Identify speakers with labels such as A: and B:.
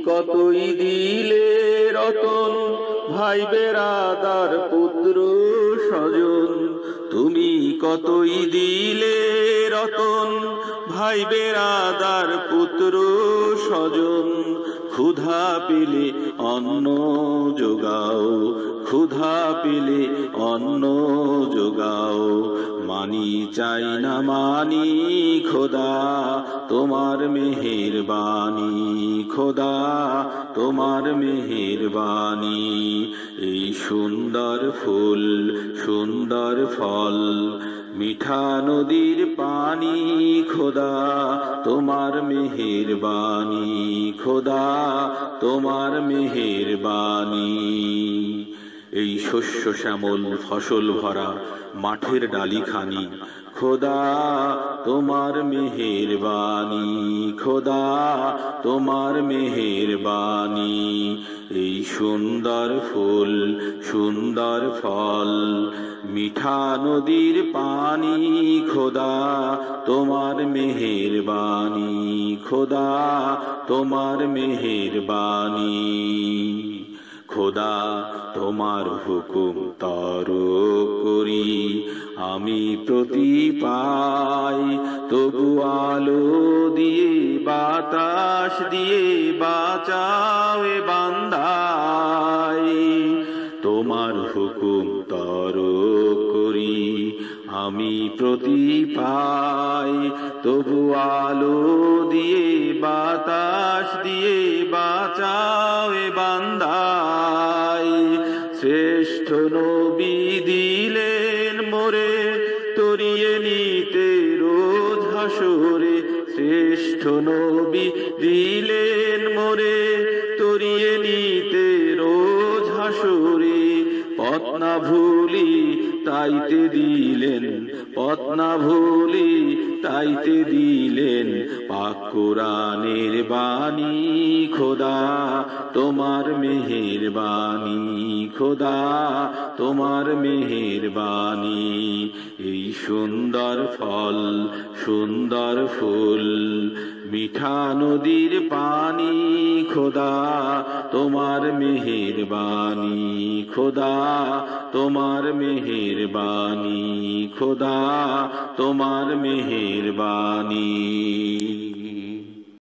A: কতই দিলে রতন ভাই বেরাদার পুত্র স্বজন, তুমি কতই দিলে রতন ভাই বেরাদার পুত্র স্বজন। ক্ষুধা পেলে অন্ন যোগাও, ক্ষুধা পেলে অন্ন যোগাও, মানি চাই না মানি খোদা তোমার মেহেরবানি, খোদা তোমার মেহেরবানি। এই সুন্দর ফুল সুন্দর ফল মিঠা নদীর পানি, খোদা তোমার মেহেরবানি, খোদা তোমার মেহেরবানি। এই শস্য শ্যামল ফসল ভরা মাঠের ডালিখানি, খোদা তোমার মেহেরবানি, খোদা তোমার মেহেরবানি। এই সুন্দর ফুল সুন্দর ফল মিঠা নদীর পানি, খোদা তোমার মেহেরবানি, খোদা তোমার মেহেরবানি। খোদা তোমার হুকুম তরক করি আমি প্রতি পাই, তবু আলো দিয়ে বাতাস দিয়ে বাঁচাও এ বান্দাই। তোমার হুকুম তরক করি আমি প্রতি পাই, তবু আলো দিয়ে বাতাস দিয়ে বাঁচাও এ বান্দাই। শ্রেষ্ঠ নবী দিলেন মোরে তরিয়ে নিতে রোজ হাসরে, শ্রেষ্ঠ নবী দিলেন মোরে তরিয়ে নিতে রোজ হাসরে। পথ না ভুলি তাইতে দিলেন, পথ না ভুলি তাইতে দিলেন পাক কোরআনের বাণী, খোদা তোমার মেহেরবানি, খোদা তোমার মেহেরবানি। এই সুন্দর ফল সুন্দর ফুল মিঠা নদীর পানি, খোদা তোমার মেহেরবানি, খোদা তোমার মেহেরবানি, খোদা তোমার মেহেরবানি।